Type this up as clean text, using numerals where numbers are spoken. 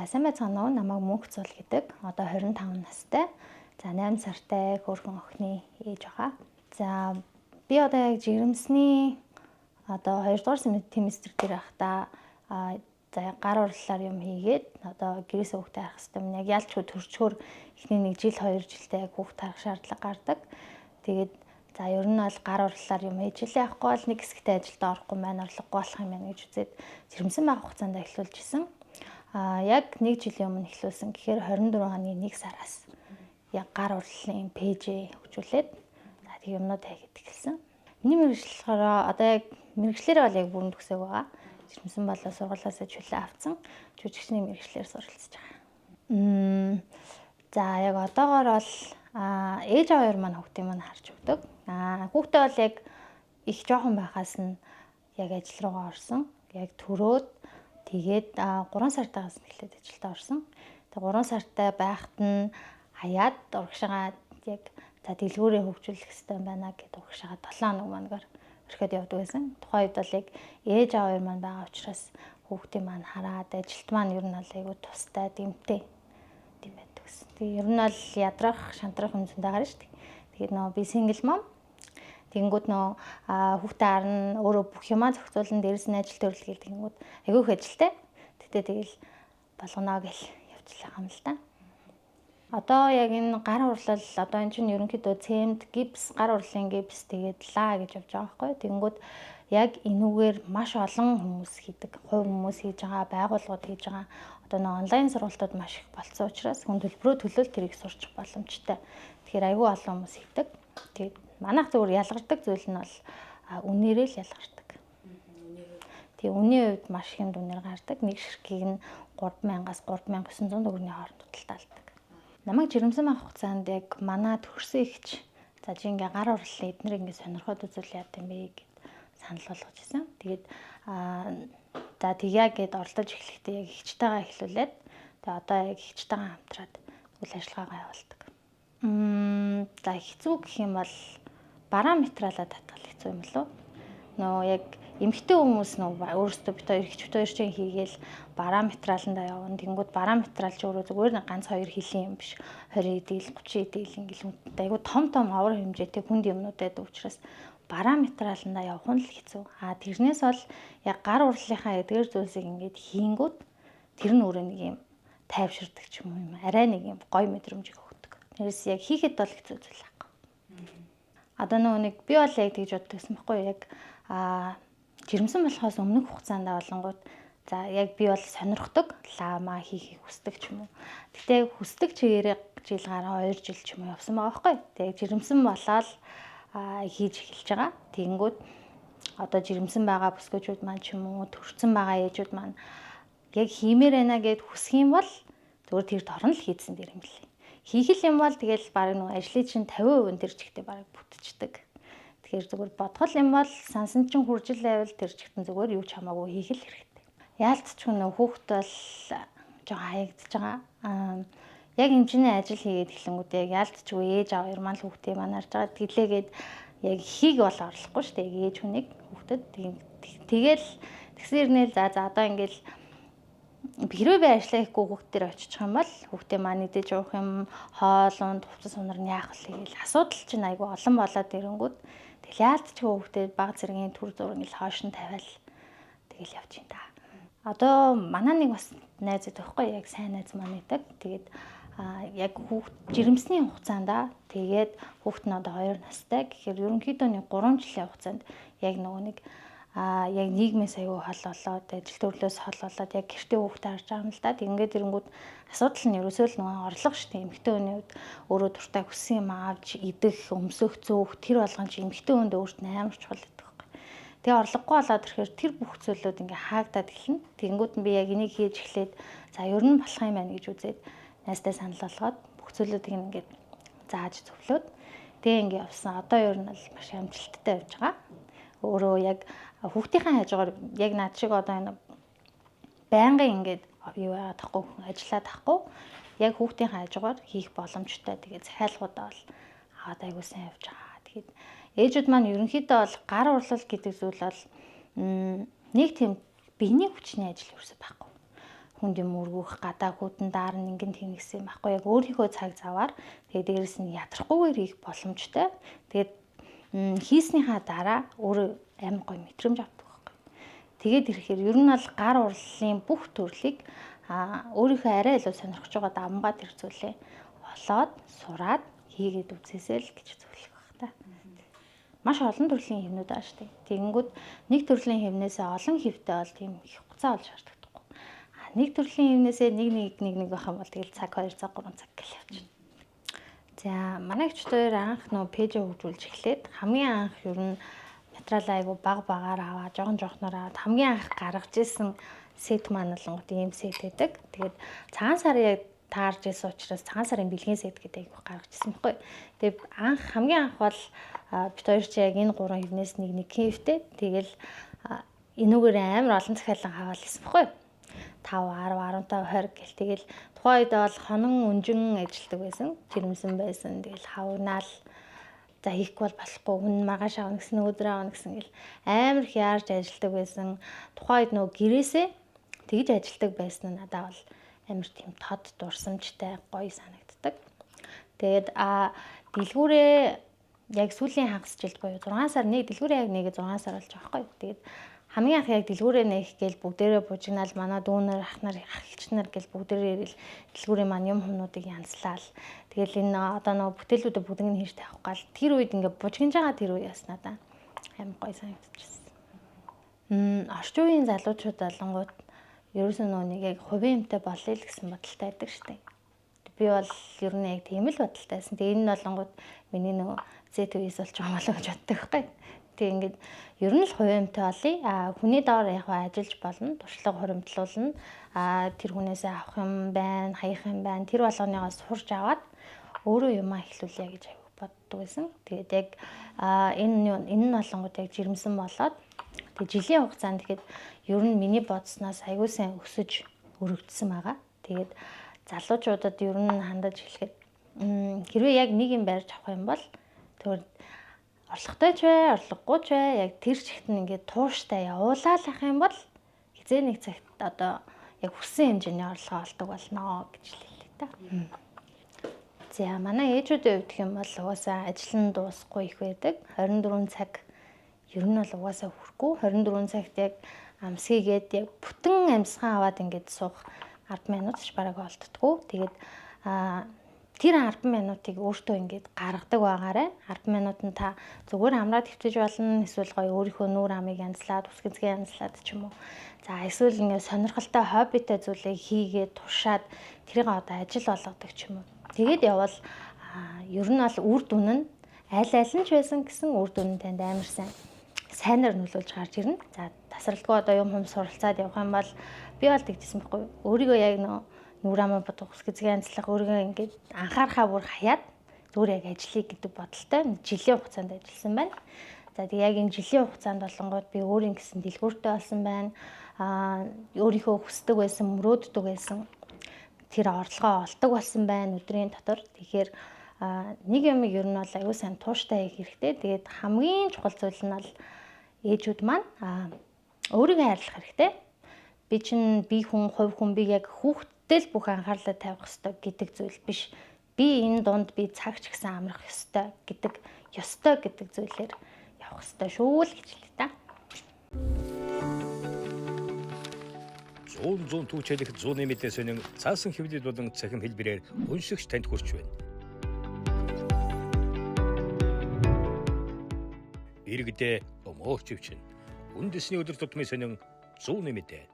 За сайн байцгаана уу? Намайг Мөнх Цул гэдэг. Одоо 25 настай. За 8 сартай хөөрхөн охины ээж байгаа. За би одоо яг жирэмсний одоо 2 дугаар семестр дээр байхдаа за гар урлалаар юм хийгээд одоо гэрээсээ хүүхдээ харах хэрэгтэй юм. Яг ялчгүй төрчхөр эхний 1 жил 2 жилдээ яг хүүхдээ харах шаардлага гардаг. Тэгээд за ер нь бол гар урлалаар юм ээжлээ авахгүй бол нэг хэсэгтээ ажилдаа орохгүй маань орлогогүй болох юм байна гэж үзээд жирэмсэн байх хугацаанд эхлүүлж исэн. Яг 1 жилийн өмнө эхлүүлсэн. Гэхээр 24 оны 1 сараас яг гар урлалын пэйжээ хөгжүүлээд за тэг юмнууд хийгээд эхэлсэн. Миний мэргэжил болохоор одоо яг мэргэжлэрээ бол яг бүрэн төгсөөг байгаа. Жирэмсэн болоо сургуулиасаа чөлөө авсан. Жүжигчний мэргэжлэр суралцж байгаа. За яг одоогоор бол ээж аваар маань хүүхдээ маань харж өгдөг. Хүүхдээ бол яг их жоохон байхаас нь яг ажил руугаа орсон. Яг төрөөд тэгээд 3 сартаас эхлээд ажилдаа орсон. Тэгээд 3 сартай байхад нь хаяад урагшаага яг за дэлгүүрээ хөгжүүлэх хэрэгтэй байна гэдээ урагшаага 7 хоног мангаар орхиод явдаг байсан. Тухайн үед бол яг ээж аваар маань байгаа учраас хүүхдээ маань хараад ажилт маань ер нь бол айгүй тустай дэмтэй тийм байдаг гэсэн. Тэгээд ер нь бол ядрах, шантрах юм зөндөө гарна шүү дээ. Тэгээд нөө би сингл мом. Тэнгүүд нөө хүүхдээ харна өөрөө бүх юмаа зохицуулна, дээрэс нь ажил төрөлхийл тэнгүүд айгүй их ажилтай. Тэгтээ тэгэл болгоно гэл явчихлаа юм л да. Одоо яг энэ гар урлал одоо энэ чинь ерөнхийдөө цемент, гипс, гар урлалын гипс тэгээд лаа гэж явж байгаа байхгүй. Тэнгүүд яг энүүгээр маш олон хүмүүс хийдэг. Хувь хүмүүс хийж байгаа, байгууллагууд хийж байгаа. Одоо нэг онлайн сургалтууд маш их болцсон учраас хүн төлбөрөө төлөөл тэрийг сурчих боломжтой. Тэгэхээр айгүй олон хүмүүс хийдэг. Тэгээд манайх зөвхөн ялгардаг зүйл нь бол үнээрээ л ялгардаг. Тэгээ үнийн хувьд маш их юм үнээр гардаг. Нэг ширхгийг нь 3000-аас 3900 төгрөгийн хооронд худалдаалдаг. Намайг жирэмсэн байх хугацаанд яг манай төгссөн ихч за чи ингээ гар урлал эднэр ингээ сонирхоод үзүүл яа гэм бэ гэд санал болгож ирсэн. Тэгээд за тэгье гэд оролдож эхлэхдээ яг ихчтэйгээ эхлүүлээд тэгээ одоо яг ихчтэйгээ хамтраад үйл ажиллагаагаа явуулдаг. За хэцүү гэх юм бол бараа материалаа татгал хэцүү юм болов. Нөө яг эмэгтэй хүмүүс нөө өөрсдөө бит хоёр ихчтэй хоёр чинь хийгээл бараа материаландаа явна. Тэнгүүд бараа материал ч өөрөө зүгээр ганц 2 хилийн юм биш. 20 эдэл 30 эдэл ингээл хүнтэй айгу том авар хэмжээтэй хүнд юмнууд байдаг учраас бараа материаландаа явах нь л хэцүү. Тэрнээс бол яг гар урлалынхаа эдгээр зүйлсийг ингээд хийнгүүд тэр нь өөрөө нэг юм тайвширдаг ч юм уу. Арай нэг юм гоё мэдрэмжийг өгдөг. Тэрээс яг хийхэд бол хэцүү зүйл байхгүй. Одоо нэг би бол яг тэгж боддогсэн байхгүй яг жирэмсэн болохоос өмнөх хугацаанд болонгууд за яг би бол сонирхдог лама хийхийг хүсдэг ч юм уу. Гэтэ хүсдэг чигээрээ жил гараа 2 жил ч юм уу явсан байгаа байхгүй. Тэгээ жирэмсэн болоод хийж эхэлж байгаа. Тэгэнгүүт одоо жирэмсэн байгаа бүсгүүчүүд маань ч юм уу төрсэн байгаа ээжүүд маань яг хиймээр байна гэд хүсэх юм бол зөвхөн тэр дорн л хийдсэн дэр юм лээ. Хийх юм бол тэгэл баг нэг ажлын чинь 50% тэр чигтээ баг бүтчихдэг. Тэгэхээр зүгээр бодгол юм бол сансан чинь хуржил байвал тэр чигтэн зүгээр юу ч хамаагүй хийх л хэрэгтэй. Яалтчгүй нөх хүүхд бол жоо хаягдж байгаа. Яг хэмжээний ажил хийгээд эхлэнгүүд яг яалтчгүй ээж аав хоёр маань хүүхдээ манаарж байгаа. Тэглээгээд яг хийг бол орлохгүй шүү дээ. Яг ээж хүнийг хүүхдэд тэгэл тэгсэн ирнээл за одоо ингээл хэрвээ би ажиллаа хийхгүй хүүхдээр очих юм бол хүүхдээ маань идэж уух юм, хоол унд, хувцас унар нь яах вэ гэл асуудал чинь айгүй олон болоод ирэнгүүт тэгэл яалтчгүй хүүхдээ баг зэргийн төр зураг ингээл хоош нь тавиал тэгэл явж юм да. Одоо манай нэг бас найз өгөхгүй яг сайн найз маань идэг. Тэгээд яг хүүхд жирэмсний хугацаанд тэгээд хүүхд нь одоо 2 настай гэхээр ерөнхийдөө нэг 3 жилийн хугацаанд яг нөгөө нэг яг нийгмээс аягүй хол болоод ажил төрлөөс хол болоод яг гэртээ хүүхдээ харж байгаа юм л да. Ингээд ирэнгүүт асуудал нь ерөөсөө л нөгөө орлого шүү дээ. Эмэгтэй хүний хувьд өөрөө дуртай хүссэн юм авч идэх, өмсөх, зөөх тэр болгон чи эмэгтэй хүнд өөрт нь амар чухал гэдэг байхгүй. Тэгээ орлогогүй болоод ирэхээр тэр бүх зүйлүүд ингээ хаагдаад эхэлнэ. Тэгэнгүүт нь би яг энийг хийж эхлээд за ер нь болох юм байна гэж үзээд найзтай санал болгоод бүх зүйлүүдийг ингээд зааж зөвлөөд тэгээ ингээ явсан. Одоо ер нь бол маш амжилттай явж байгаа. Өөрөө яг хүүхдийн хажуугаар яг над шиг одоо энэ байнгын ингээд юу яагаад тахгүй ажиллаад тахгүй яг хүүхдийн хажуугаар хийх боломжтой. Тэгээд захиалгуудаа бол аваад айгуу сайн явж байгаа. Тэгээд ээжүүд маань ерөнхийдөө бол гар урлал гэдэг зүйл бол нэг тийм биений хүчний ажил ерөөсөй байхгүй. хүнд юм өргөх, гадаа хүтэн даарн ингэн тэнэгсэн юм байхгүй. Яг өөрийнхөө цаг заваар тэгээд дээрэс нь ядрахгүйгээр хийх боломжтой. Тэгээд хийснийхаа дараа өөрөө амар гоё мэдрэмж авдаг байхгүй. Тэгээд ирэхээр ер нь бол гар урлалын бүх төрлийг өөрийнхөө арай илүү сонирхож байгаа давмгаад тэр зүйлээ олоод сураад хийгээд үзээсэй л гэж зөвлөх баг та. Маш олон төрлийн хэвнүүд байгаа шүү дээ. Тэгэнгүүт нэг төрлийн хэвнээсээ олон хэвтэй бол тийм их хугацаа болж шаардлагатай. Нэг төрлийн хэвнээсээ нэг байх юм бол тэгэл цаг 2 цаг 3 цаг гэл явчихна. За манай гчдээр анх нөө пэйжээ хөгжүүлж эхлээд хамгийн анх ер нь материал айгу багаар аваад жоохноор аваад хамгийн анх гаргаж исэн сет маань болонгод ийм сет гэдэг. Тэгээд цагаан сар яг таарж исэн учраас цагаан сарын бэлгийн сет гэдэг айгу гаргаж исэн байхгүй. Тэгээд хамгийн анх бол бид хоёр ч яг энэ 3 хэвнээс нэг хэвтэй. Тэгэл энүүгээр амар олон захиалан хаваал исэн байхгүй. 5, 10, 15, 20 гэл тэгэл тухайн үед бол хонон өнжин ажилладаг байсан. Жирэмсэн байсан. Тэгэл хавнаал за хийхгүй бол болохгүй хүн маргааш авна гэсэн өдөр авна гэсэн гэл амар их яарж ажилладаг байсан. Тухайн үед нөгөө гэрээсээ тэгж ажилладаг байсан нь надад бол амар тийм тод дурсамжтай гоё санагддаг. Тэгээд дэлгүүрээ яг сүүлийн хагас жилд буюу 6 сар нэг дэлгүүрээ яг нэг 6 сар болж байгаа байхгүй. Тэгээд хамгийн анх яг дэлгүүрээ нээх гээл бүгдээрээ бужигнаал манай дүүнэр ах эгч нар гээл бүгдээрээ ирэл дэлгүүрийн маань юм хүмүүдийг янзлаал. Тэгэл энэ одоо нөгөө бүтээлүүдээ бүгдийг нь хийж тавих гал тэр үед ингээ бужигнаж байгаа тэр үе яснаа да. Амар гоё санагдчихсэн. Орчин үеийн залуучууд болонгууд ерөөсөө нөгөө нэг яг хувийн юмтай болъё л гэсэн бодолтой байдаг штеп. Би бол ер нь яг тийм л бодолтойсэн. Тэгээ энэ болонгууд миний нөгөө Z-ээс болж байгаа болоо гэж боддог байхгүй. Тэгээ ингээд ер нь л хувимтай болъё. Хүний доор яг ажиллаж болно, туршлага хуримтлуулна. Тэр хүнээсээ авах юм байна, хаях юм байна. Тэр болгоныгоос сурж аваад өөрөө юмаа эхлүүлье гэж аяг боддог байсан. Тэгээд яг энэ нь болонгууд яг жирэмсэн болоод тэгээд жилийн хугацаанд тэгэхэд ер нь миний бодсноос аягүй сайн өсөж өргөдсөн байгаа. Тэгээд залуучуудад ер нь хандаж хэлэхэд хэрвээ яг нэг юм барьж авах юм бол тэр орлоготой ч бай, орлогогүй ч бай, яг тэр чигт нь ингээд тууштай явуулаад ах юм бол хизээ нэг цагт одоо яг хүссэн хэмжээний орлогоо олдог болно гэж хэлээ та. За манай ээжүүдийн хувьд гэх юм бол угаасаа ажил нь дуусахгүй их байдаг. 24 цаг ер нь бол угаасаа хүрхгүй. 24 цагт яг амсгийгээд яг бүтэн амьсгаа аваад ингээд суух 10 минут ч бараг олддггүй. Тэгээд тэр 10 минутыг өөртөө ингээд гаргадаг байгаарай. 10 минут нь та зүгээр хамраад хөвтөж болно. Эсвэл гоё өөрийнхөө нүүр амыг янзлаад, ус гизгээ янзлаад ч юм уу. За эсвэл ингээд сонирхолтой хоббитой зүйлийг хийгээд тушаад тэрийг одоо ажил болгодог ч юм уу. Тэгээд явбал ер нь бол үр дүн нь аль нь ч байсан гэсэн үр дүн нь танд амар сайнаар нөлөөлж гарч ирнэ. За тасралтгүй одоо юм суралцаад явах юм бол би бол тэгжсэн байхгүй. Өөрийгөө яг нүүр амаа бодох, ус гизгээ янзлах, өөрийгөө ингээд анхаарахаа бүр хаяад зүгээр яг ажиллая гэдэг бодолтой жилийн хугацаанд ажилласан байна. За тэг яг энэ жилийн хугацаанд болонгууд би өөрийн гэсэн дэлгүүртэй болсон байна. Өөрийнхөө хүсдэг байсан, мөрөөддөг байсан тэр орлогоо олдог болсон байна өдрийн дотор. Тэгэхээр нэг юм ер нь бол аюу сайн тууштай хийх хэрэгтэй. Тэгээд хамгийн чухал зүйл нь бол ээжүүд маань өөрийгөө хайрлах хэрэгтэй. Би чинь хувь хүн би яг хүүхдтэй л бүх анхаарлаа тавих ёстой гэдэг зүйл биш. Би энэ дунд би цагч гэсэн амрах ёстой гэдэг зүйлээр явах ёстой шүү л гэж хэлээ та. 100 түүчэлэх 100 нэмэтээс өнөн цаасан хэвлэл болон цахим хэлбэрээр уншигч танд хүрч байна. Иргэдээ өмөөч өвчин. Үндэсний өдөр тутмын сонин 100 нэмэтэ.